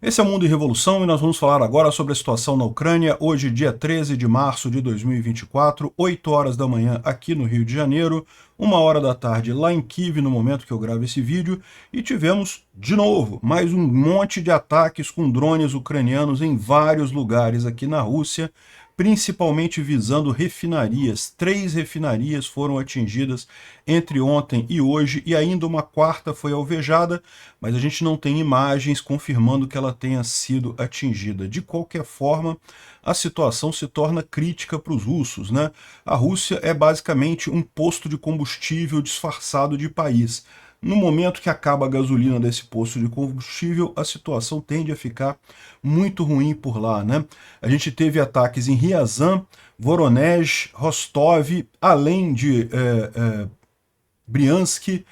Esse é o Mundo em Revolução e nós vamos falar agora sobre a situação na Ucrânia, hoje dia 13 de março de 2024, 8 horas da manhã aqui no Rio de Janeiro, 1 hora da tarde lá em Kiev no momento que eu gravo esse vídeo, e tivemos, de novo, mais um monte de ataques com drones ucranianos em vários lugares aqui na Rússia, principalmente visando refinarias. 3 refinarias foram atingidas entre ontem e hoje, e ainda uma quarta foi alvejada, mas a gente não tem imagens confirmando que ela tenha sido atingida. De qualquer forma, a situação se torna crítica para os russos, né? A Rússia é basicamente um posto de combustível disfarçado de país. No momento que acaba a gasolina desse posto de combustível, a situação tende a ficar muito ruim por lá, né? A gente teve ataques em Ryazan, Voronezh, Rostov, além de Briansk,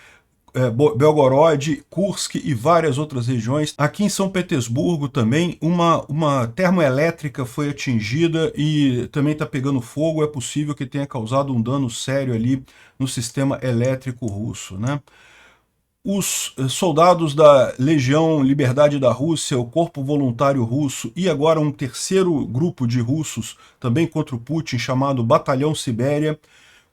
Belgorod, Kursk e várias outras regiões. Aqui em São Petersburgo também uma termoelétrica foi atingida e também está pegando fogo. É possível que tenha causado um dano sério ali no sistema elétrico russo, né? Os soldados da Legião Liberdade da Rússia, o Corpo Voluntário Russo e agora um terceiro grupo de russos, também contra o Putin, chamado Batalhão Sibéria,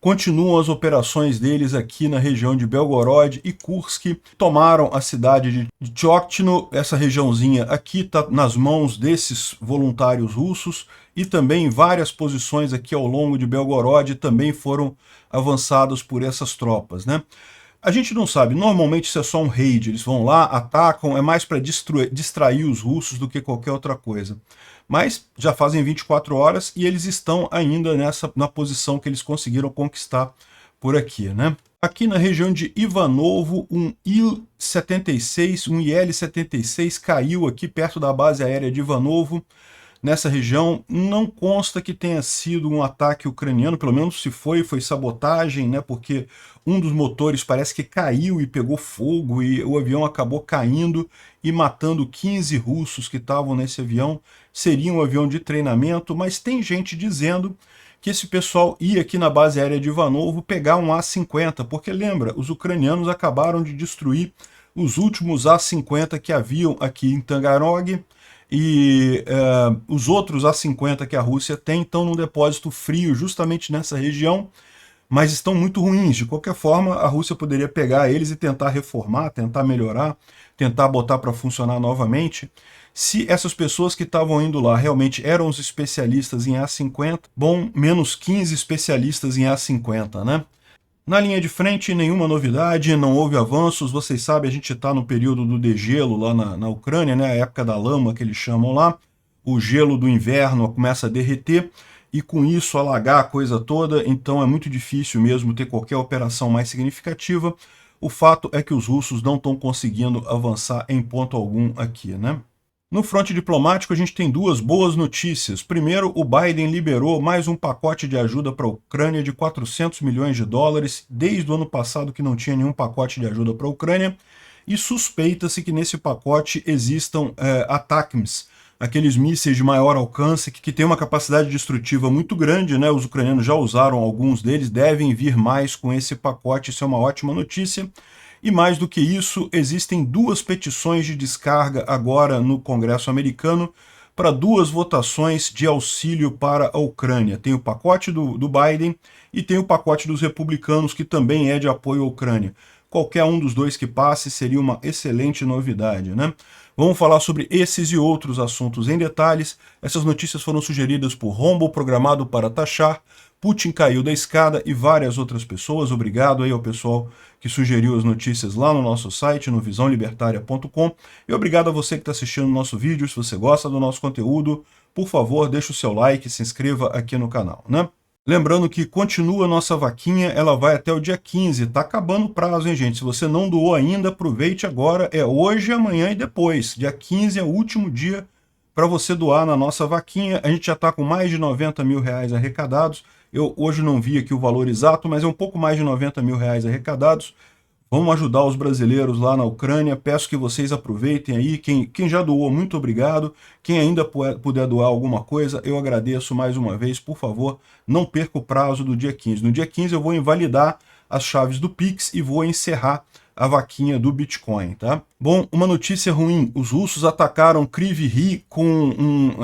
continuam as operações deles aqui na região de Belgorod e Kursk. Tomaram a cidade de Tyoktino, essa regiãozinha aqui está nas mãos desses voluntários russos, e também várias posições aqui ao longo de Belgorod também foram avançadas por essas tropas, né? A gente não sabe, normalmente isso é só um raid, eles vão lá, atacam, é mais para distrair os russos do que qualquer outra coisa. Mas já fazem 24 horas e eles estão ainda na posição que eles conseguiram conquistar por aqui, né? Aqui na região de Ivanovo, um Il-76, um IL-76 caiu aqui perto da base aérea de Ivanovo. Nessa região não consta que tenha sido um ataque ucraniano, pelo menos se foi sabotagem, né? Porque um dos motores parece que caiu e pegou fogo e o avião acabou caindo e matando 15 russos que estavam nesse avião. Seria um avião de treinamento, mas tem gente dizendo que esse pessoal ia aqui na base aérea de Ivanovo pegar um A-50, porque lembra, os ucranianos acabaram de destruir os últimos A-50 que haviam aqui em Taganrog, e os outros A-50 que a Rússia tem estão num depósito frio justamente nessa região, mas estão muito ruins. De qualquer forma, a Rússia poderia pegar eles e tentar reformar, tentar melhorar, tentar botar para funcionar novamente. Se essas pessoas que estavam indo lá realmente eram os especialistas em A-50, bom, menos 15 especialistas em A-50, né? Na linha de frente, nenhuma novidade, não houve avanços. Vocês sabem, a gente está no período do degelo lá na Ucrânia, né? A época da lama que eles chamam lá. O gelo do inverno começa a derreter e com isso alagar a coisa toda, então é muito difícil mesmo ter qualquer operação mais significativa. O fato é que os russos não estão conseguindo avançar em ponto algum aqui, né? No fronte diplomático, a gente tem duas boas notícias. Primeiro, o Biden liberou mais um pacote de ajuda para a Ucrânia de 400 milhões de dólares, desde o ano passado que não tinha nenhum pacote de ajuda para a Ucrânia, e suspeita-se que nesse pacote existam ATACMS, aqueles mísseis de maior alcance que têm uma capacidade destrutiva muito grande, né? Os ucranianos já usaram alguns deles, devem vir mais com esse pacote, isso é uma ótima notícia. E mais do que isso, existem 2 petições de descarga agora no Congresso americano para 2 votações de auxílio para a Ucrânia. Tem o pacote do Biden e tem o pacote dos republicanos, que também é de apoio à Ucrânia. Qualquer um dos 2 que passe seria uma excelente novidade, né? Vamos falar sobre esses e outros assuntos em detalhes. Essas notícias foram sugeridas por Rombo Programado para Taxar, Putin caiu da escada e várias outras pessoas. Obrigado aí ao pessoal que sugeriu as notícias lá no nosso site, no visãolibertaria.com. E obrigado a você que está assistindo o nosso vídeo. Se você gosta do nosso conteúdo, por favor, deixe o seu like e se inscreva aqui no canal, né? Lembrando que continua a nossa vaquinha, ela vai até o dia 15, tá acabando o prazo, hein, gente? Se você não doou ainda, aproveite agora, é hoje, amanhã e depois. Dia 15 é o último dia para você doar na nossa vaquinha. A gente já está com mais de 90 mil reais arrecadados. Eu hoje não vi aqui o valor exato, mas é um pouco mais de 90 mil reais arrecadados. Vamos ajudar os brasileiros lá na Ucrânia. Peço que vocês aproveitem aí. Quem já doou, muito obrigado. Quem ainda puder doar alguma coisa, eu agradeço mais uma vez. Por favor, não perca o prazo do dia 15. No dia 15 eu vou invalidar as chaves do Pix e vou encerrar a vaquinha do Bitcoin, tá? Bom, uma notícia ruim, os russos atacaram Kryvyi Rih com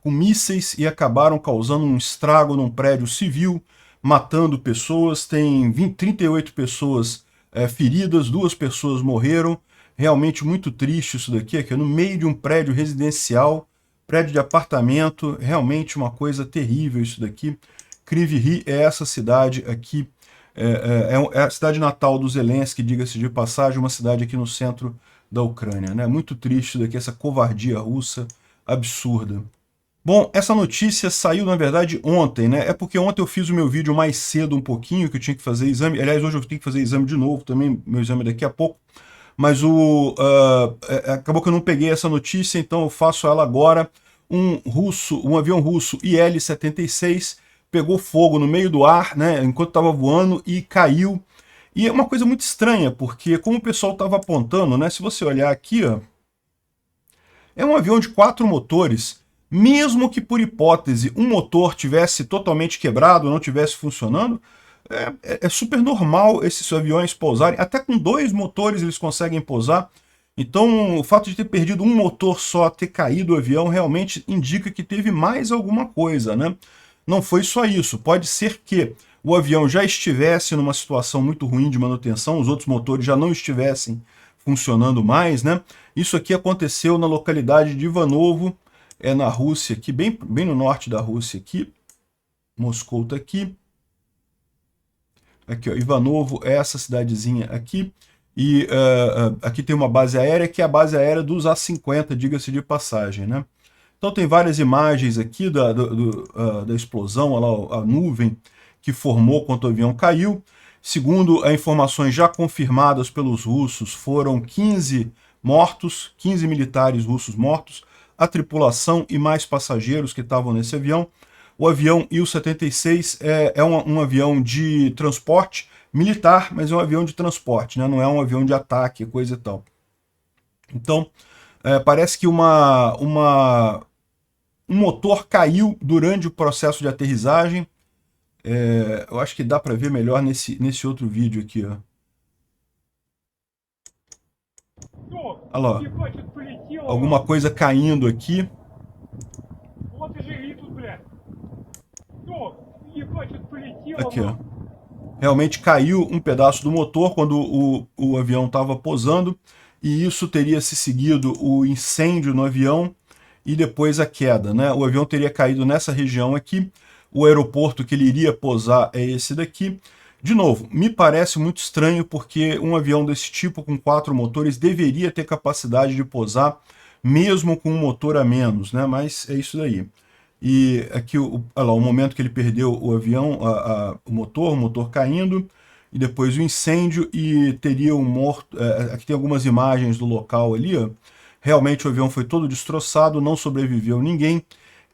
mísseis e acabaram causando um estrago num prédio civil, matando pessoas, tem 38 pessoas feridas, 2 pessoas morreram, realmente muito triste isso daqui, aqui no meio de um prédio residencial, prédio de apartamento, realmente uma coisa terrível isso daqui. Kryvyi Rih é essa cidade aqui, é a cidade natal do Zelensky, diga-se de passagem, uma cidade aqui no centro da Ucrânia, né? Muito triste isso daqui, essa covardia russa absurda. Bom, essa notícia saiu, na verdade, ontem, né? É porque ontem eu fiz o meu vídeo mais cedo um pouquinho, que eu tinha que fazer exame. Aliás, hoje eu tenho que fazer exame de novo também, meu exame daqui a pouco. Mas acabou que eu não peguei essa notícia, então eu faço ela agora. Um avião russo IL-76 pegou fogo no meio do ar, né, enquanto estava voando e caiu. E é uma coisa muito estranha, porque como o pessoal estava apontando, né, se você olhar aqui, ó, é um avião de 4 motores. Mesmo que por hipótese um motor tivesse totalmente quebrado, não tivesse funcionando, é super normal esses aviões pousarem. Até com 2 motores eles conseguem pousar. Então, o fato de ter perdido um motor só, ter caído o avião, realmente indica que teve mais alguma coisa, né? Não foi só isso. Pode ser que o avião já estivesse numa situação muito ruim de manutenção, os outros motores já não estivessem funcionando mais, né? Isso aqui aconteceu na localidade de Ivanovo, na Rússia, aqui, bem no norte da Rússia, aqui. Moscou está aqui. Aqui, ó, Ivanovo é essa cidadezinha aqui. E aqui tem uma base aérea, que é a base aérea dos A-50, diga-se de passagem, né? Então tem várias imagens aqui da explosão, olha lá, a nuvem que formou quando o avião caiu. Segundo as informações já confirmadas pelos russos, foram 15 mortos, 15 militares russos mortos, a tripulação e mais passageiros que estavam nesse avião. O avião Il-76 é um avião de transporte militar, mas é um avião de transporte, né? Não é um avião de ataque, coisa e tal. Então, parece que um motor caiu durante o processo de aterrissagem. Eu acho que dá para ver melhor nesse outro vídeo aqui, ó. Olha lá, alguma coisa caindo aqui. Aqui, ó. Realmente caiu um pedaço do motor quando o avião estava pousando, e isso teria se seguido o incêndio no avião e depois a queda, né? O avião teria caído nessa região aqui, o aeroporto que ele iria pousar é esse daqui. De novo, me parece muito estranho, porque um avião desse tipo, com 4 motores, deveria ter capacidade de pousar, mesmo com um motor a menos, né? Mas é isso daí. E aqui, olha lá, o momento que ele perdeu o avião, o motor caindo, e depois o incêndio, e teria um morto. Aqui tem algumas imagens do local ali, ó. Realmente o avião foi todo destroçado, não sobreviveu ninguém.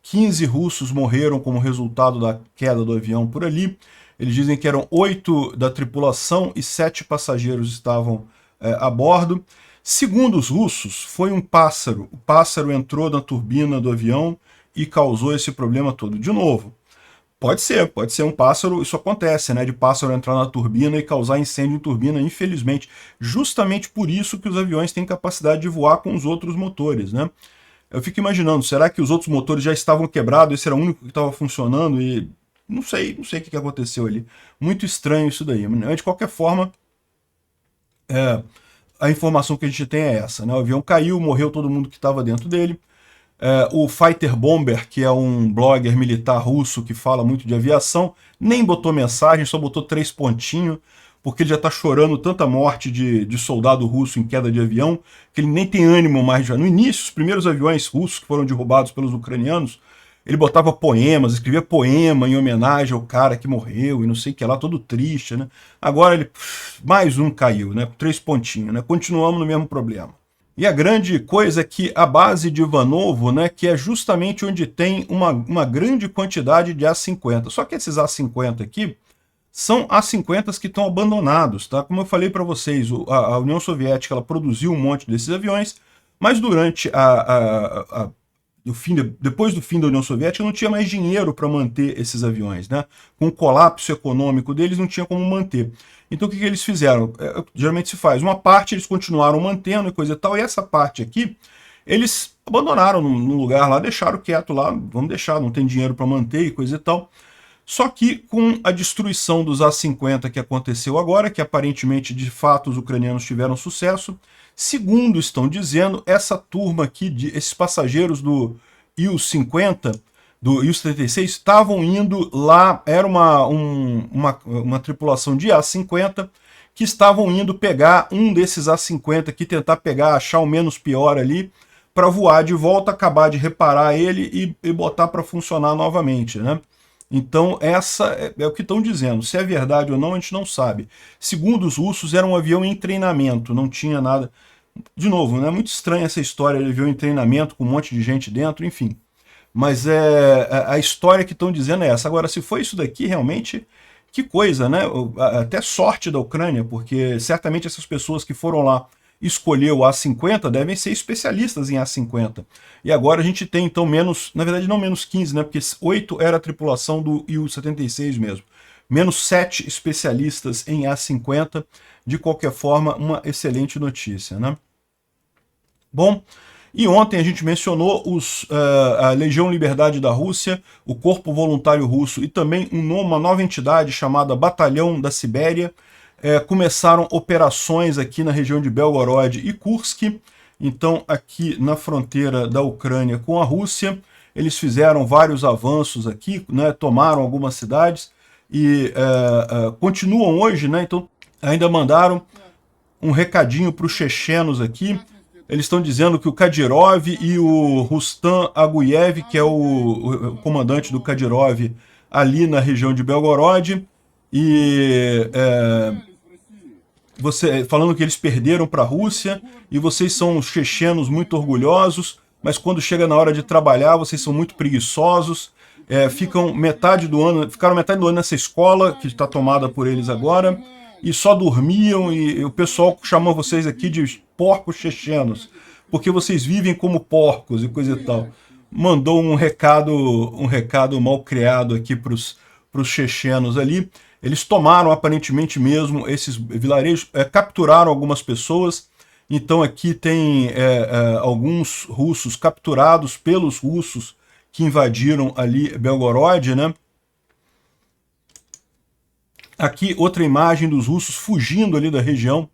15 russos morreram como resultado da queda do avião por ali. Eles dizem que eram 8 da tripulação e 7 passageiros estavam a bordo. Segundo os russos, foi um pássaro. O pássaro entrou na turbina do avião e causou esse problema todo. De novo, pode ser um pássaro, isso acontece, né? De pássaro entrar na turbina e causar incêndio em turbina, infelizmente. Justamente por isso que os aviões têm capacidade de voar com os outros motores, né? Eu fico imaginando, será que os outros motores já estavam quebrados, esse era o único que estava funcionando e... Não sei o que aconteceu ali. Muito estranho isso daí. Mas, de qualquer forma, a informação que a gente tem é essa, né? O avião caiu, morreu todo mundo que estava dentro dele. O Fighter Bomber, que é um blogger militar russo que fala muito de aviação, nem botou mensagem, só botou 3 pontinhos, porque ele já está chorando tanta morte de soldado russo em queda de avião, que ele nem tem ânimo mais. No início, os primeiros aviões russos que foram derrubados pelos ucranianos, ele botava poemas, escrevia poema em homenagem ao cara que morreu e não sei o que lá, todo triste, né? Agora ele, mais um caiu, né? 3 pontinhos, né? Continuamos no mesmo problema. E a grande coisa é que a base de Ivanovo, né, que é justamente onde tem uma grande quantidade de A-50. Só que esses A-50 aqui são A-50 que estão abandonados, tá? Como eu falei para vocês, a União Soviética ela produziu um monte desses aviões, mas durante depois do fim da União Soviética não tinha mais dinheiro para manter esses aviões, né? Com o colapso econômico deles não tinha como manter. Então o que eles fizeram? Geralmente se faz uma parte, eles continuaram mantendo e coisa e tal, e essa parte aqui, eles abandonaram no lugar lá, deixaram quieto lá, vamos deixar, não tem dinheiro para manter e coisa e tal. Só que com a destruição dos A-50 que aconteceu agora, que aparentemente, de fato, os ucranianos tiveram sucesso, segundo estão dizendo, essa turma aqui, esses passageiros do Il-50, do Il-76, estavam indo lá, era uma tripulação de A-50, que estavam indo pegar um desses A-50 aqui, tentar pegar, achar o menos pior ali, para voar de volta, acabar de reparar ele e botar para funcionar novamente, né? Então, essa é o que estão dizendo. Se é verdade ou não, a gente não sabe. Segundo os russos, era um avião em treinamento, não tinha nada... De novo, não é muito estranha essa história de avião em treinamento, com um monte de gente dentro, enfim. Mas a história que estão dizendo é essa. Agora, se foi isso daqui, realmente, que coisa, né? Até sorte da Ucrânia, porque certamente essas pessoas que foram lá escolher o A-50 devem ser especialistas em A-50. E agora a gente tem, então, menos... Na verdade, não menos 15, né? Porque 8 era a tripulação do Il-76 mesmo. Menos 7 especialistas em A-50. De qualquer forma, uma excelente notícia, né? Bom... E ontem a gente mencionou a Legião Liberdade da Rússia, o Corpo Voluntário Russo e também uma nova entidade chamada Batalhão da Sibéria. Começaram operações aqui na região de Belgorod e Kursk. Então, aqui na fronteira da Ucrânia com a Rússia, eles fizeram vários avanços aqui, né, tomaram algumas cidades e continuam hoje, né? Então, ainda mandaram um recadinho para os chechenos aqui. Eles estão dizendo que o Kadyrov e o Rustam Aguyev, que é o comandante do Kadyrov ali na região de Belgorod, e falando que eles perderam para a Rússia, e vocês são os chechenos muito orgulhosos, mas quando chega na hora de trabalhar, vocês são muito preguiçosos, ficaram metade do ano nessa escola, que está tomada por eles agora, e só dormiam, e o pessoal chama vocês aqui de porcos chechenos, porque vocês vivem como porcos e coisa e tal. Mandou um recado mal criado aqui para os chechenos ali. Eles tomaram aparentemente mesmo esses vilarejos, capturaram algumas pessoas. Então aqui tem alguns russos capturados pelos russos que invadiram ali Belgorod, né? Aqui outra imagem dos russos fugindo ali da região.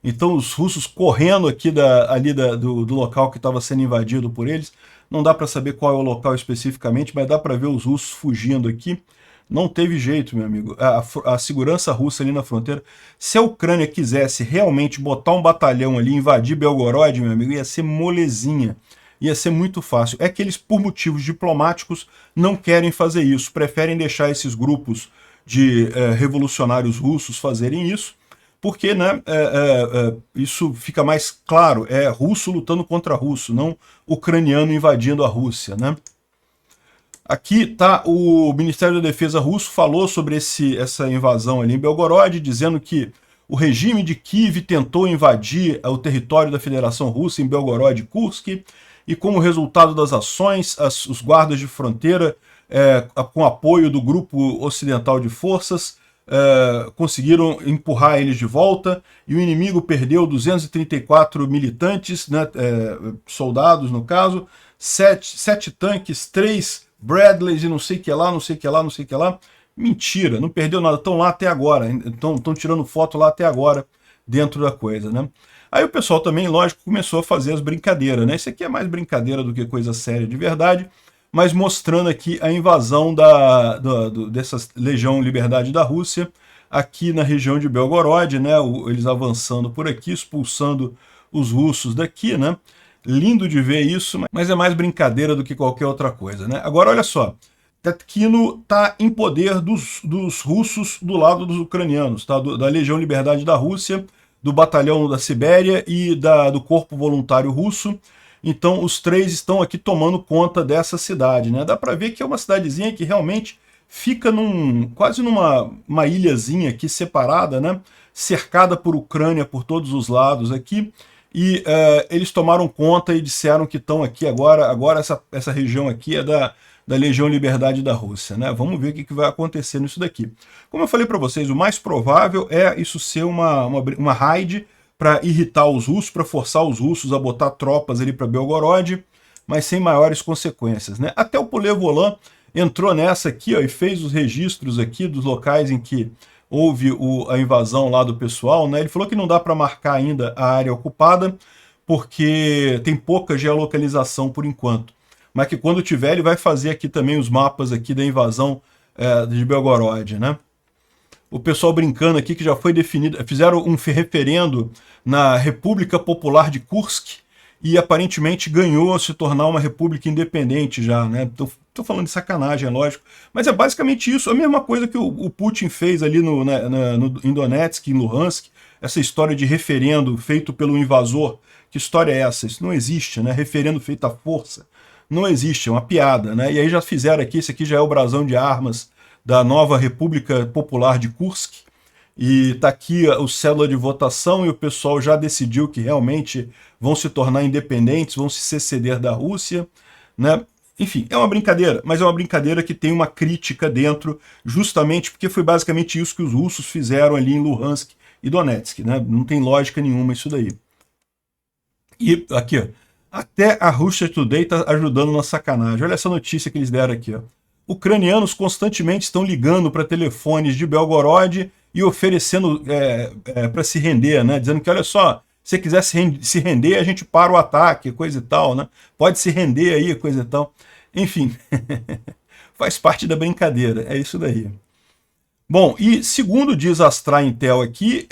Então os russos correndo aqui do local que estava sendo invadido por eles. Não dá para saber qual é o local especificamente, mas dá para ver os russos fugindo aqui. Não teve jeito, meu amigo. A segurança russa ali na fronteira. Se a Ucrânia quisesse realmente botar um batalhão ali, invadir Belgorod, meu amigo, ia ser molezinha. Ia ser muito fácil. É que eles, por motivos diplomáticos, não querem fazer isso. Preferem deixar esses grupos de revolucionários russos fazerem isso, porque né, isso fica mais claro, é russo lutando contra russo, não ucraniano invadindo a Rússia, né? Aqui está o Ministério da Defesa russo, falou sobre essa invasão ali em Belgorod, dizendo que o regime de Kiev tentou invadir o território da Federação Russa em Belgorod e Kursk, e como resultado das ações, os guardas de fronteira, com apoio do Grupo Ocidental de Forças, conseguiram empurrar eles de volta, e o inimigo perdeu 234 militantes, né, soldados no caso, 7 tanques, 3 Bradleys e não sei o que lá, não sei o que lá, não sei o que lá. Mentira, não perdeu nada, estão lá até agora, estão tirando foto lá até agora, dentro da coisa, né? Aí o pessoal também, lógico, começou a fazer as brincadeiras, né? Isso aqui é mais brincadeira do que coisa séria de verdade, mas mostrando aqui a invasão dessa Legião Liberdade da Rússia, aqui na região de Belgorod, né? Eles avançando por aqui, expulsando os russos daqui, né? Lindo de ver isso, mas é mais brincadeira do que qualquer outra coisa, né? Agora, olha só, Tetkino está em poder dos russos do lado dos ucranianos, tá? Da Legião Liberdade da Rússia, do Batalhão da Sibéria e do Corpo Voluntário Russo. Então os 3 estão aqui tomando conta dessa cidade, né? Dá para ver que é uma cidadezinha que realmente fica quase numa ilhazinha aqui separada, né? Cercada por Ucrânia por todos os lados aqui. e eles tomaram conta e disseram que estão aqui agora essa região aqui é da Legião Liberdade da Rússia, né? Vamos ver o que vai acontecer nisso daqui. Como eu falei para vocês, o mais provável é isso ser uma raid para irritar os russos, para forçar os russos a botar tropas ali para Belgorod, mas sem maiores consequências, né? Até o Polevolan entrou nessa aqui, ó, e fez os registros aqui dos locais em que houve a invasão lá do pessoal, né? Ele falou que não dá para marcar ainda a área ocupada, porque tem pouca geolocalização por enquanto. Mas que quando tiver, ele vai fazer aqui também os mapas aqui da invasão de Belgorod, né? O pessoal brincando aqui que já foi definido, fizeram um referendo na República Popular de Kursk, e aparentemente ganhou se tornar uma república independente já, né? Tô falando de sacanagem, é lógico, mas é basicamente isso, a mesma coisa que o Putin fez ali em Donetsk, em Luhansk, essa história de referendo feito pelo invasor. Que história é essa? Isso não existe, né? Referendo feito à força. Não existe, é uma piada, né? E aí já fizeram aqui, esse aqui já é o brasão de armas da nova República Popular de Kursk, e está aqui o célula de votação, e o pessoal já decidiu que realmente vão se tornar independentes, vão se seceder da Rússia, né? Enfim, é uma brincadeira, mas é uma brincadeira que tem uma crítica dentro, justamente porque foi basicamente isso que os russos fizeram ali em Luhansk e Donetsk, né? Não tem lógica nenhuma isso daí. E aqui, ó, até a Russia Today está ajudando na sacanagem. Olha essa notícia que eles deram aqui, ó. Ucranianos constantemente estão ligando para telefones de Belgorod e oferecendo para se render, né? Dizendo que, olha só, se você quiser se render, a gente para o ataque, coisa e tal, né? Pode se render aí, coisa e tal. Enfim, faz parte da brincadeira, é isso daí. Bom, e segundo diz a Astra Intel aqui,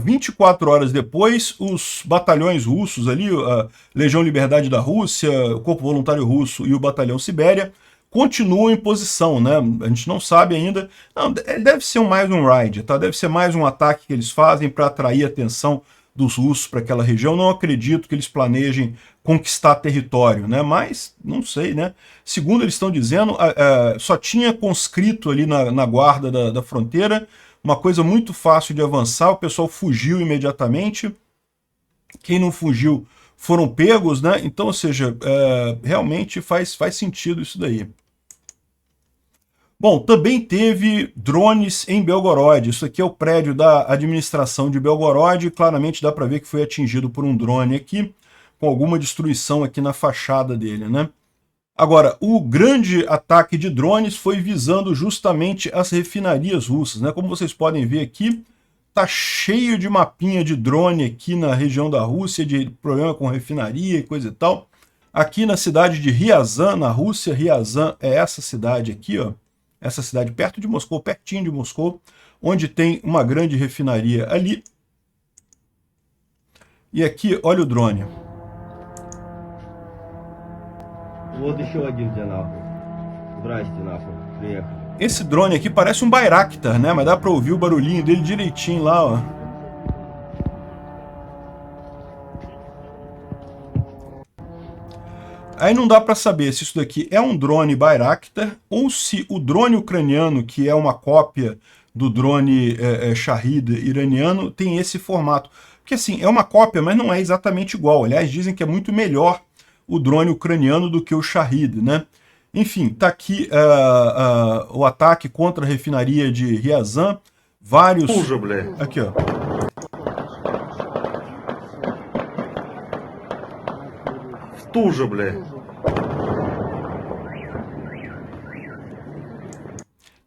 24 horas depois, os batalhões russos ali, a Legião Liberdade da Rússia, o Corpo Voluntário Russo e o Batalhão Sibéria, continuam em posição, né? A gente não sabe ainda. Não, deve ser mais um raid, tá? Deve ser mais um ataque que eles fazem para atrair a atenção dos russos para aquela região. Não acredito que eles planejem conquistar território, né? Mas não sei, né? Segundo eles estão dizendo, só tinha conscrito ali na guarda da fronteira, uma coisa muito fácil de avançar. O pessoal fugiu imediatamente. Quem não fugiu foram pegos, né? Então, ou seja, realmente faz sentido isso daí. Bom, também teve drones em Belgorod. Isso aqui é o prédio da administração de Belgorod. Claramente dá para ver que foi atingido por um drone aqui, com alguma destruição aqui na fachada dele, né? Agora, o grande ataque de drones foi visando justamente as refinarias russas, né? Como vocês podem ver aqui, tá cheio de mapinha de drone aqui na região da Rússia, de problema com refinaria e coisa e tal. Aqui na cidade de Ryazan, na Rússia, Ryazan é essa cidade aqui, ó. Essa cidade perto de Moscou, pertinho de Moscou, onde tem uma grande refinaria ali. E aqui, olha o drone. Esse drone aqui parece um Bayraktar, né? Mas dá para ouvir o barulhinho dele direitinho lá, ó. Aí não dá para saber se isso daqui é um drone Bayraktar ou se o drone ucraniano, que é uma cópia do drone Shahid iraniano, tem esse formato. Porque assim, é uma cópia, mas não é exatamente igual. Aliás, dizem que é muito melhor o drone ucraniano do que o Shahid, né? Enfim, tá aqui o ataque contra a refinaria de Ryazan. Vários... Aqui, ó.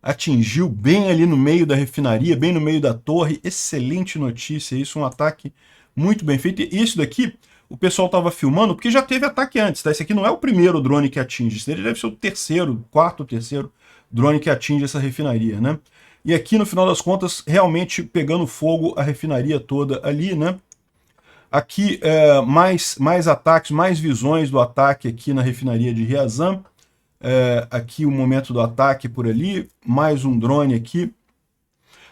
Atingiu bem ali no meio da refinaria, bem no meio da torre. Excelente notícia, isso, um ataque muito bem feito. E isso daqui, o pessoal estava filmando, porque já teve ataque antes, tá? Esse aqui não é o primeiro drone que atinge, esse deve ser o terceiro, quarto ou terceiro drone que atinge essa refinaria, né? E aqui, no final das contas, realmente pegando fogo a refinaria toda ali, né? Aqui, mais ataques, mais visões do ataque aqui na refinaria de Ryazan. Aqui o momento do ataque por ali, mais um drone aqui.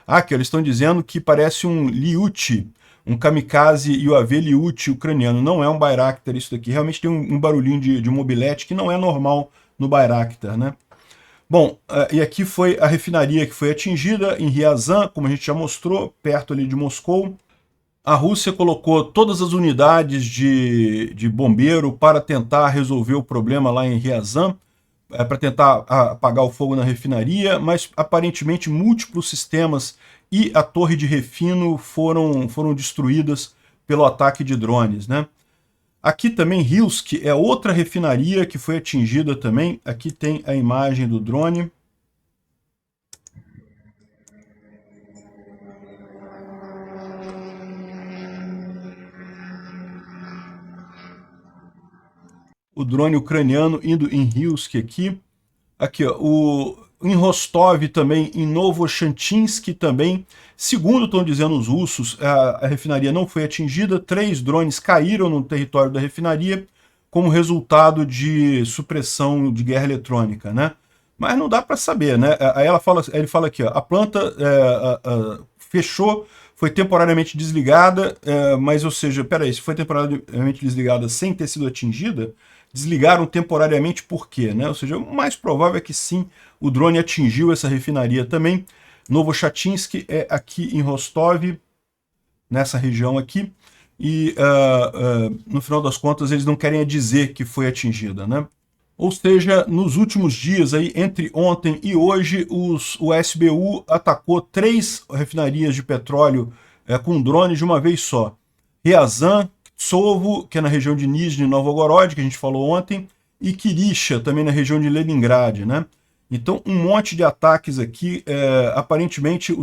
Aqui eles estão dizendo que parece um Lyuti, um kamikaze UAV Lyuti ucraniano. Não é um Bayraktar isso daqui, realmente tem um barulhinho de mobilete que não é normal no Bayraktar, né? Bom, e aqui foi a refinaria que foi atingida em Ryazan, como a gente já mostrou, perto ali de Moscou. A Rússia colocou todas as unidades de bombeiro para tentar resolver o problema lá em Ryazan, para tentar apagar o fogo na refinaria, mas aparentemente múltiplos sistemas e a torre de refino foram destruídas pelo ataque de drones, né? Aqui também Hilsk é outra refinaria que foi atingida também. Aqui tem a imagem do drone. O drone ucraniano indo em Hilsk aqui. Aqui, ó, em Rostov também, em Novoshantinsk também. Segundo estão dizendo os russos, a refinaria não foi atingida. 3 drones caíram no território da refinaria como resultado de supressão de guerra eletrônica, né? Mas não dá para saber, né? Aí ele fala aqui, ó, a planta fechou, foi temporariamente desligada, mas, ou seja, peraí, se foi temporariamente desligada sem ter sido atingida, desligaram temporariamente por quê, né? Ou seja, o mais provável é que sim, o drone atingiu essa refinaria também. Novoshatinsk é aqui em Rostov, nessa região aqui, e no final das contas eles não querem dizer que foi atingida, né? Ou seja, nos últimos dias, aí, entre ontem e hoje, o SBU atacou 3 refinarias de petróleo com drones de uma vez só. Ryazan, Tsovo, que é na região de Nizhny Novgorod, que a gente falou ontem, e Kirisha, também na região de Leningrad, né? Então, um monte de ataques aqui, aparentemente,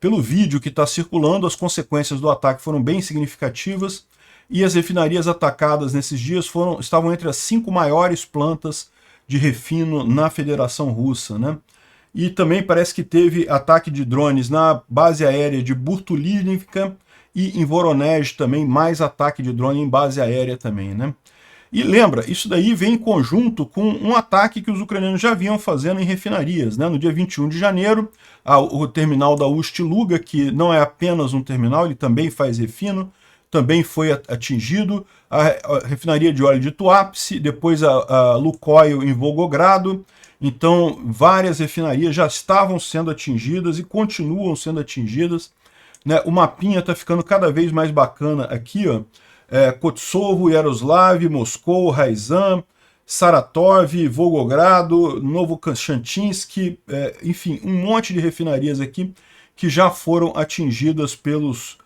pelo vídeo que está circulando, as consequências do ataque foram bem significativas, e as refinarias atacadas nesses dias estavam entre as 5 maiores plantas de refino na Federação Russa, né? E também parece que teve ataque de drones na base aérea de Burtulivka, e em Voronezh também, mais ataque de drone em base aérea também, né? E lembra, isso daí vem em conjunto com um ataque que os ucranianos já vinham fazendo em refinarias, né? No dia 21 de janeiro, o terminal da Ust-Luga, que não é apenas um terminal, ele também faz refino, também foi atingido, a refinaria de óleo de Tuapse, depois a Lukoil em Volgogrado. Então, várias refinarias já estavam sendo atingidas e continuam sendo atingidas, né? O mapinha está ficando cada vez mais bacana aqui, ó. Kotsovo, Yaroslav, Moscou, Ryazan, Saratov, Volgogrado, Novoshantinsk, enfim, um monte de refinarias aqui que já foram atingidas pelos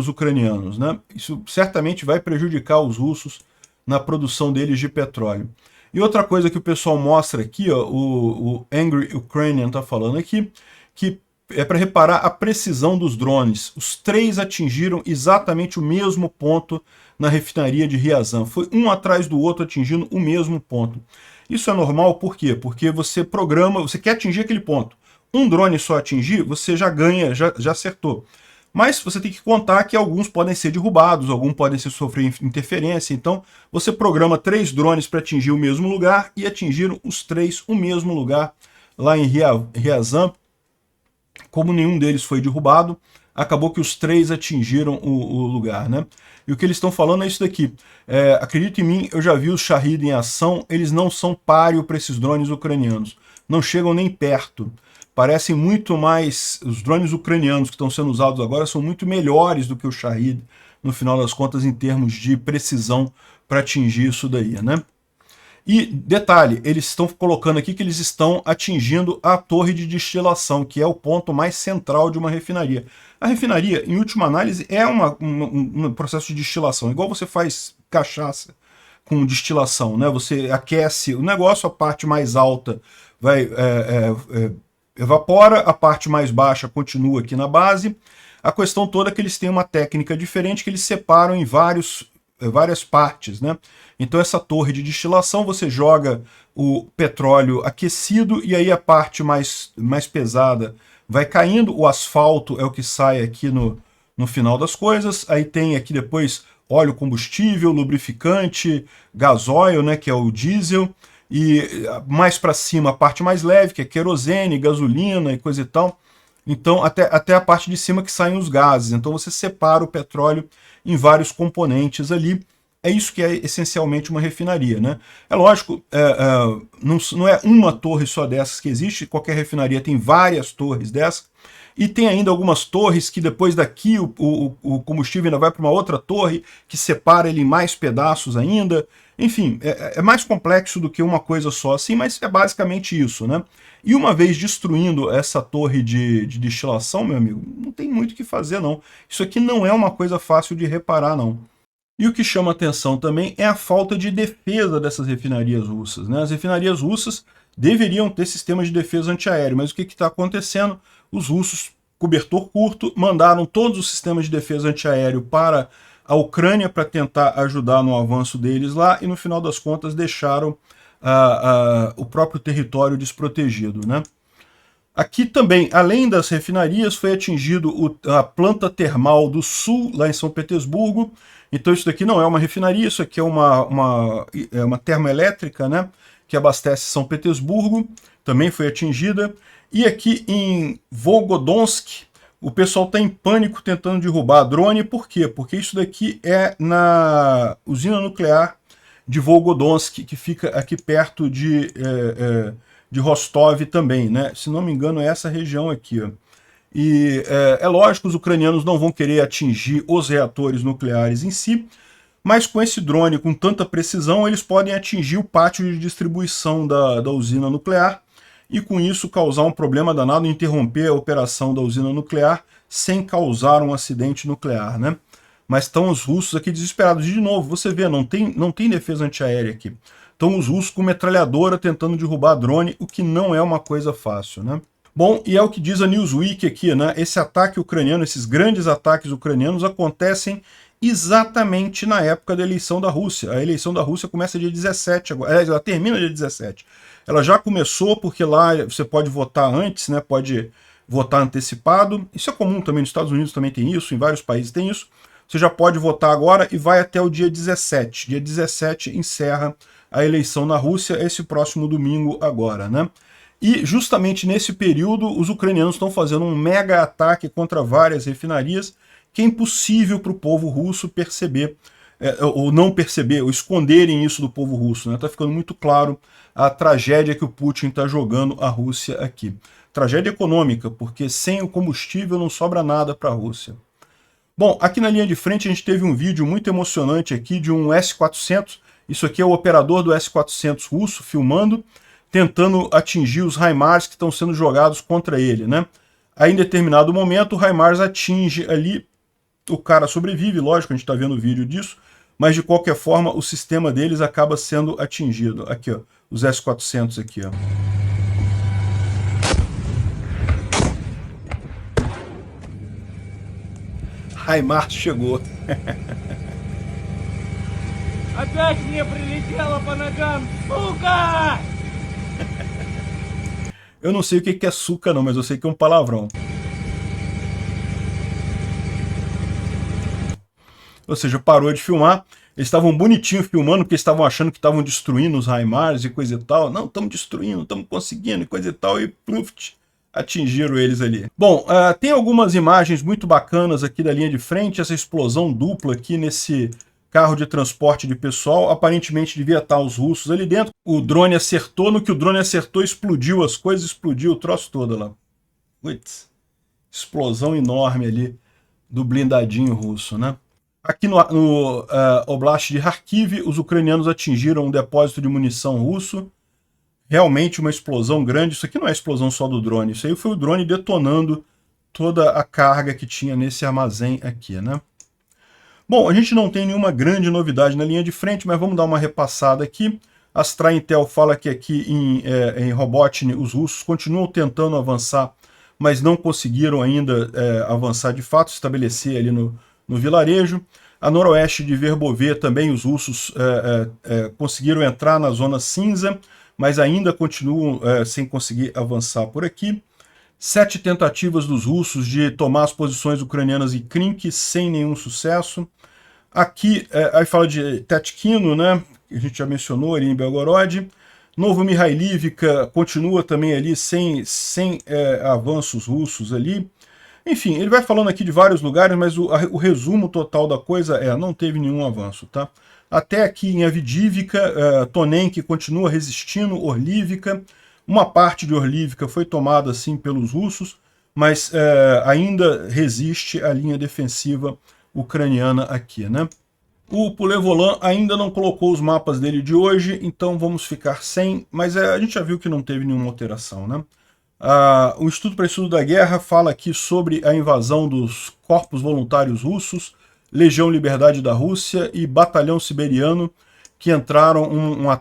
ucranianos, né? Isso certamente vai prejudicar os russos na produção deles de petróleo. E outra coisa que o pessoal mostra aqui, ó, o Angry Ukrainian está falando aqui, que é para reparar a precisão dos drones. Os 3 atingiram exatamente o mesmo ponto na refinaria de Ryazan. Foi um atrás do outro atingindo o mesmo ponto. Isso é normal, por quê? Porque você programa, você quer atingir aquele ponto. Um drone só atingir, você já ganha, já acertou. Mas você tem que contar que alguns podem ser derrubados, alguns podem sofrer interferência. Então, você programa 3 drones para atingir o mesmo lugar e atingiram os 3 o mesmo lugar lá em Ryazan. Como nenhum deles foi derrubado, acabou que os 3 atingiram o lugar, né? E o que eles estão falando é isso daqui. Acredite em mim, eu já vi os Shahid em ação, eles não são páreo para esses drones ucranianos. Não chegam nem perto. Parecem muito mais... Os drones ucranianos que estão sendo usados agora são muito melhores do que o Shahid, no final das contas, em termos de precisão para atingir isso daí, né? E, detalhe, eles estão colocando aqui que eles estão atingindo a torre de destilação, que é o ponto mais central de uma refinaria. A refinaria, em última análise, é um processo de destilação, igual você faz cachaça com destilação, né? Você aquece o negócio, a parte mais alta vai evapora, a parte mais baixa continua aqui na base. A questão toda é que eles têm uma técnica diferente, que eles separam em várias partes, né? Então essa torre de destilação, você joga o petróleo aquecido e aí a parte mais pesada vai caindo, o asfalto é o que sai aqui no final das coisas, aí tem aqui depois óleo combustível, lubrificante, gasóleo, né, que é o diesel, e mais para cima a parte mais leve, que é querosene, gasolina e coisa e tal. Então até a parte de cima que saem os gases, então você separa o petróleo em vários componentes ali. é isso que é essencialmente uma refinaria, né? É lógico, não é uma torre só dessas que existe, qualquer refinaria tem várias torres dessas, e tem ainda algumas torres que depois daqui o combustível ainda vai para uma outra torre, que separa ele em mais pedaços ainda. Enfim, é mais complexo do que uma coisa só assim, mas é basicamente isso, né? E uma vez destruindo essa torre de destilação, meu amigo, não tem muito o que fazer, não. Isso aqui não é uma coisa fácil de reparar, não. E o que chama atenção também é a falta de defesa dessas refinarias russas, né? As refinarias russas deveriam ter sistemas de defesa antiaéreo, mas o que está acontecendo? Os russos, cobertor curto, mandaram todos os sistemas de defesa antiaéreo para a Ucrânia para tentar ajudar no avanço deles lá, e no final das contas deixaram o próprio território desprotegido, né? Aqui também, além das refinarias, foi atingido a planta termal do sul, lá em São Petersburgo. Então isso daqui não é uma refinaria, isso aqui é uma termoelétrica, né, que abastece São Petersburgo, também foi atingida. E aqui em Volgodonsk, o pessoal está em pânico tentando derrubar drone. Por quê? Porque isso daqui é na usina nuclear de Volgodonsk, que fica aqui perto de Rostov também, né? Se não me engano, é essa região aqui, ó. E é lógico, os ucranianos não vão querer atingir os reatores nucleares em si, mas com esse drone com tanta precisão, eles podem atingir o pátio de distribuição da usina nuclear e com isso causar um problema danado, interromper a operação da usina nuclear sem causar um acidente nuclear, né? Mas estão os russos aqui desesperados. E de novo, você vê, não tem defesa antiaérea aqui. Estão os russos com metralhadora tentando derrubar drone, o que não é uma coisa fácil, né? Bom, e é o que diz a Newsweek aqui, né? Esse ataque ucraniano, esses grandes ataques ucranianos acontecem exatamente na época da eleição da Rússia. A eleição da Rússia começa dia 17 agora. Aliás, ela termina dia 17. Ela já começou porque lá você pode votar antes, né? Pode votar antecipado. Isso é comum também nos Estados Unidos, também tem isso, em vários países tem isso. Você já pode votar agora e vai até o dia 17. Dia 17 encerra a eleição na Rússia, esse próximo domingo agora, né? E justamente nesse período, os ucranianos estão fazendo um mega ataque contra várias refinarias, que é impossível para o povo russo perceber, ou não perceber, ou esconderem isso do povo russo, né? Está ficando muito claro a tragédia que o Putin está jogando a Rússia aqui. Tragédia econômica, porque sem o combustível não sobra nada para a Rússia. Bom, aqui na linha de frente a gente teve um vídeo muito emocionante aqui de um S-400. Isso aqui é o operador do S-400 russo filmando, tentando atingir os HIMARS que estão sendo jogados contra ele, né? Aí em determinado momento o HIMARS atinge ali, o cara sobrevive, lógico, a gente está vendo o vídeo disso, mas de qualquer forma o sistema deles acaba sendo atingido. Aqui, ó, os S-400 aqui, ó. HIMARS chegou. Опять мне прилетело по ногам, сука! Eu não sei o que é suca não, mas eu sei que é um palavrão. Ou seja, parou de filmar. Eles estavam bonitinhos filmando, porque estavam achando que estavam destruindo os HIMARS e coisa e tal. Não, estamos destruindo, estamos conseguindo e coisa e tal. E pluft, atingiram eles ali. Bom, tem algumas imagens muito bacanas aqui da linha de frente. Essa explosão dupla aqui nesse carro de transporte de pessoal. Aparentemente devia estar os russos ali dentro. O drone acertou, no que o drone acertou, explodiu as coisas, explodiu o troço todo lá. Putz, explosão enorme ali do blindadinho russo, né? Aqui no Oblast de Kharkiv, os ucranianos atingiram um depósito de munição russo. Realmente uma explosão grande. Isso aqui não é explosão só do drone, isso aí foi o drone detonando toda a carga que tinha nesse armazém aqui, né? Bom, a gente não tem nenhuma grande novidade na linha de frente, mas vamos dar uma repassada aqui. A Astra Intel fala que aqui em Robotny os russos continuam tentando avançar, mas não conseguiram ainda avançar de fato, estabelecer ali no vilarejo. A noroeste de Verbove também os russos conseguiram entrar na zona cinza, mas ainda continuam sem conseguir avançar por aqui. 7 tentativas dos russos de tomar as posições ucranianas em Krink sem nenhum sucesso. Aqui, aí fala de Tetkino, né, que a gente já mencionou ali em Belgorod. Novo Mihailivka continua também ali sem avanços russos ali. Enfim, ele vai falando aqui de vários lugares, mas o resumo total da coisa não teve nenhum avanço, tá? até aqui em Avdivka, Tonenk continua resistindo, Orlivka, uma parte de Orlivka foi tomada assim pelos russos, mas ainda resiste a linha defensiva ucraniana aqui, né? O Pulevolan ainda não colocou os mapas dele de hoje, então vamos ficar sem, mas a gente já viu que não teve nenhuma alteração, né? O Instituto para Estudo da Guerra fala aqui sobre a invasão dos Corpos Voluntários Russos, Legião Liberdade da Rússia e Batalhão Siberiano, que entraram,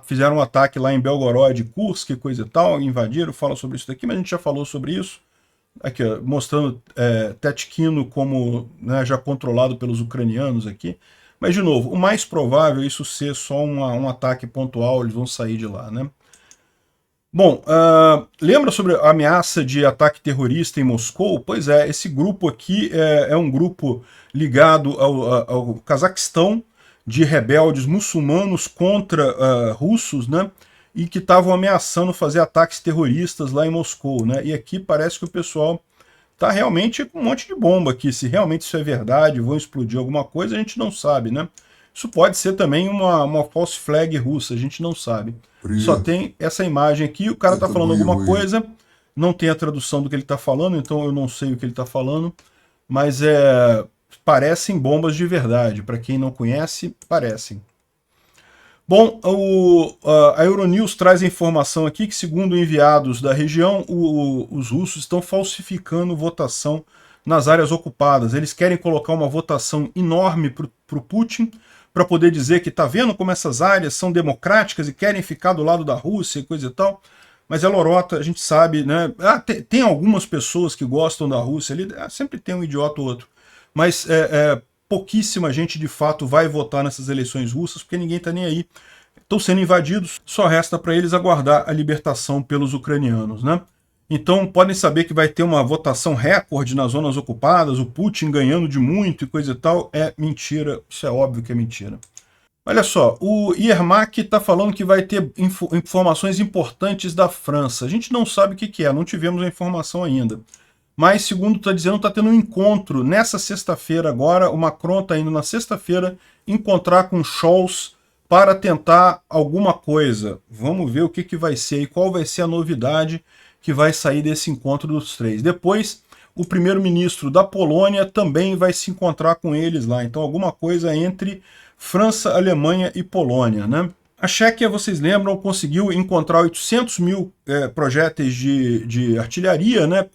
fizeram um ataque lá em Belgorod, Kursk, coisa e tal, invadiram, fala sobre isso daqui, mas a gente já falou sobre isso. Aqui, ó, mostrando Tetkino como, né, já controlado pelos ucranianos aqui. Mas, de novo, o mais provável é isso ser só um ataque pontual, eles vão sair de lá, né? Bom, lembra sobre a ameaça de ataque terrorista em Moscou? Pois é, esse grupo aqui é um grupo ligado ao Cazaquistão, de rebeldes muçulmanos contra russos, né? E que estavam ameaçando fazer ataques terroristas lá em Moscou, né? E aqui parece que o pessoal tá realmente com um monte de bomba aqui. Se realmente isso é verdade, vão explodir alguma coisa, a gente não sabe, né? Isso pode ser também uma false flag russa, a gente não sabe. Só tem essa imagem aqui, o cara tá falando alguma coisa, não tem a tradução do que ele tá falando, então eu não sei o que ele tá falando, mas parecem bombas de verdade. Para quem não conhece, parecem. Bom, a Euronews traz a informação aqui que, segundo enviados da região, os russos estão falsificando votação nas áreas ocupadas. Eles querem colocar uma votação enorme para o Putin, para poder dizer que tá vendo como essas áreas são democráticas e querem ficar do lado da Rússia e coisa e tal. Mas é lorota, a gente sabe, né? Tem algumas pessoas que gostam da Rússia ali, sempre tem um idiota ou outro. Mas pouquíssima gente de fato vai votar nessas eleições russas, porque ninguém está nem aí. Estão sendo invadidos, só resta para eles aguardar a libertação pelos ucranianos, né? Então podem saber que vai ter uma votação recorde nas zonas ocupadas, o Putin ganhando de muito e coisa e tal. É mentira, isso é óbvio que é mentira. Olha só, o Yermak está falando que vai ter informações importantes da França. A gente não sabe o que é, não tivemos a informação ainda. Mas, segundo está dizendo, está tendo um encontro nessa sexta-feira agora. O Macron está indo na sexta-feira encontrar com Scholz para tentar alguma coisa. Vamos ver o que vai ser e qual vai ser a novidade que vai sair desse encontro dos três. Depois, o primeiro-ministro da Polônia também vai se encontrar com eles lá. Então, alguma coisa entre França, Alemanha e Polônia, né? A Chequia, vocês lembram, conseguiu encontrar 800 mil projéteis de artilharia, né?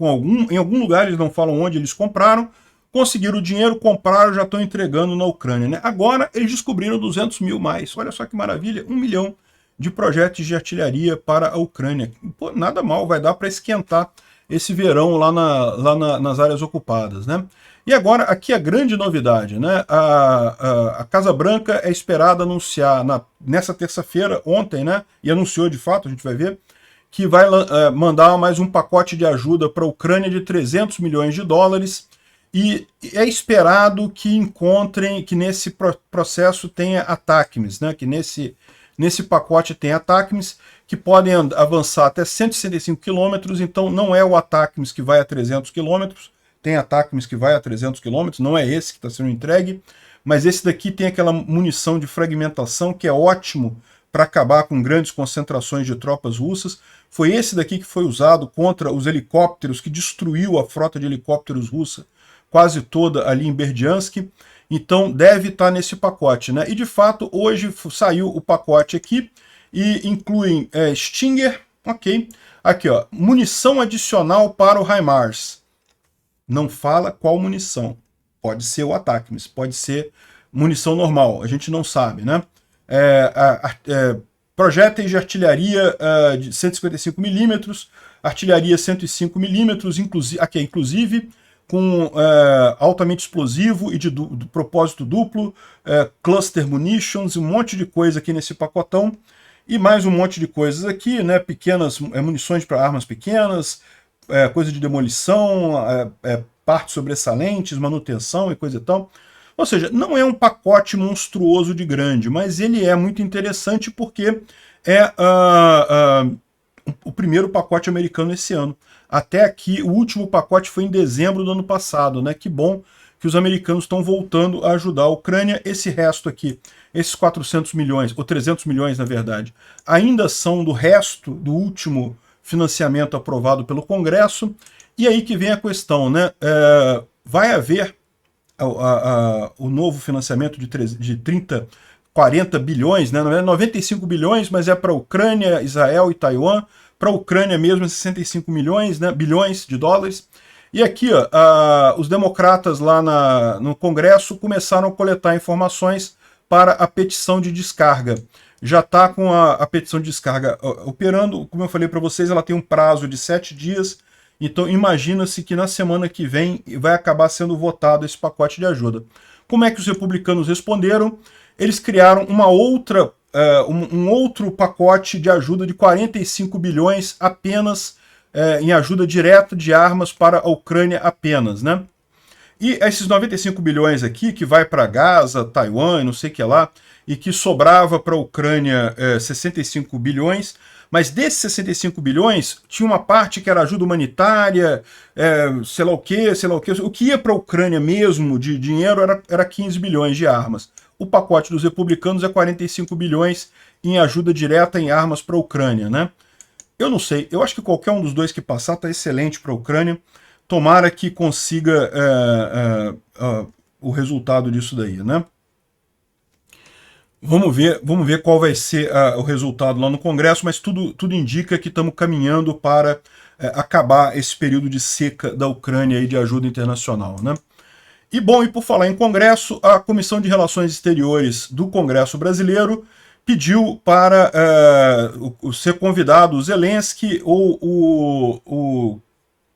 Em algum lugar, eles não falam onde eles compraram, conseguiram o dinheiro, compraram, já estão entregando na Ucrânia, né? Agora eles descobriram 200 mil mais. Olha só que maravilha, 1 milhão de projéteis de artilharia para a Ucrânia. Pô, nada mal, vai dar para esquentar esse verão lá nas áreas ocupadas, né? E agora, aqui a grande novidade, né? A Casa Branca é esperada anunciar nessa terça-feira, ontem, né? E anunciou de fato, a gente vai ver, que vai mandar mais um pacote de ajuda para a Ucrânia de 300 milhões de dólares. E é esperado que encontrem, que nesse processo tenha ATACMS, né? Que nesse pacote tem ATACMS, que podem avançar até 165 quilômetros, então não é o ATACMS que vai a 300 quilômetros, tem ATACMS que vai a 300 km, não é esse que está sendo entregue, mas esse daqui tem aquela munição de fragmentação que é ótimo para acabar com grandes concentrações de tropas russas. Foi esse daqui que foi usado contra os helicópteros, que destruiu a frota de helicópteros russa quase toda ali em Berdiansk. Então deve estar nesse pacote, né? E de fato, hoje saiu o pacote aqui, e incluem Stinger, ok. Aqui, ó, munição adicional para o HIMARS. Não fala qual munição. Pode ser o ATACMS, pode ser munição normal, a gente não sabe, né? Projéteis de artilharia de 155mm, artilharia 105mm, inclusive com altamente explosivo e de propósito duplo, cluster munitions, um monte de coisa aqui nesse pacotão, e mais um monte de coisas aqui, né? Pequenas munições para armas pequenas, coisa de demolição, partes sobressalentes, manutenção e coisa e tal. Ou seja, não é um pacote monstruoso de grande, mas ele é muito interessante porque é o primeiro pacote americano esse ano. Até aqui, o último pacote foi em dezembro do ano passado, né? Que bom que os americanos estão voltando a ajudar a Ucrânia. Esse resto aqui Esses 400 milhões, ou 300 milhões na verdade, ainda são do resto do último financiamento aprovado pelo Congresso. E aí que vem a questão, né? Vai haver o novo financiamento de 40 bilhões, né? 95 bilhões, mas é para a Ucrânia, Israel e Taiwan. Para a Ucrânia mesmo, 65 milhões, né? Bilhões de dólares. E aqui, os democratas lá no Congresso começaram a coletar informações para a petição de descarga. Já está com a petição de descarga operando. Como eu falei para vocês, ela tem um prazo de 7 dias. Então imagina-se que na semana que vem vai acabar sendo votado esse pacote de ajuda. Como é que os republicanos responderam? Eles criaram um outro pacote de ajuda de 45 bilhões apenas em ajuda direta de armas para a Ucrânia apenas, né? E esses 95 bilhões aqui, que vai para Gaza, Taiwan, não sei o que lá, e que sobrava para a Ucrânia 65 bilhões, mas desses 65 bilhões, tinha uma parte que era ajuda humanitária, sei lá o quê. O que ia para a Ucrânia mesmo de dinheiro era 15 bilhões de armas. O pacote dos republicanos é 45 bilhões em ajuda direta em armas para a Ucrânia, né? Eu não sei, eu acho que qualquer um dos dois que passar está excelente para a Ucrânia. Tomara que consiga o resultado disso daí, né? Vamos ver qual vai ser o resultado lá no Congresso, mas tudo indica que estamos caminhando para acabar esse período de seca da Ucrânia e de ajuda internacional, né? E bom, e por falar em Congresso, a Comissão de Relações Exteriores do Congresso Brasileiro pediu para ser convidado o Zelensky ou o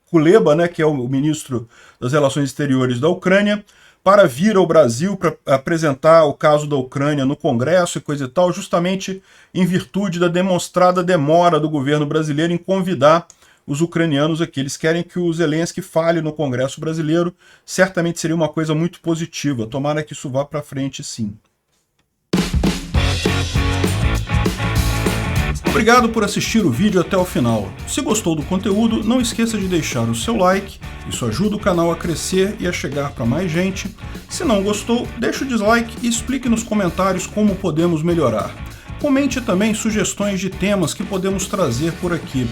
Kuleba, né, que é o ministro das Relações Exteriores da Ucrânia, para vir ao Brasil para apresentar o caso da Ucrânia no Congresso e coisa e tal, justamente em virtude da demonstrada demora do governo brasileiro em convidar os ucranianos aqui. Eles querem que o Zelensky fale no Congresso brasileiro. Certamente seria uma coisa muito positiva. Tomara que isso vá para frente, sim. Obrigado por assistir o vídeo até o final. Se gostou do conteúdo, não esqueça de deixar o seu like, isso ajuda o canal a crescer e a chegar para mais gente. Se não gostou, deixe o dislike e explique nos comentários como podemos melhorar. Comente também sugestões de temas que podemos trazer por aqui.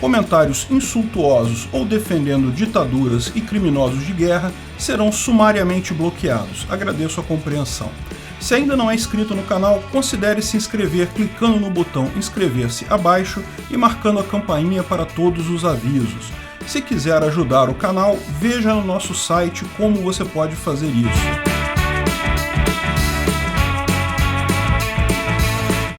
Comentários insultuosos ou defendendo ditaduras e criminosos de guerra serão sumariamente bloqueados. Agradeço a compreensão. Se ainda não é inscrito no canal, considere se inscrever clicando no botão inscrever-se abaixo e marcando a campainha para todos os avisos. Se quiser ajudar o canal, veja no nosso site como você pode fazer isso.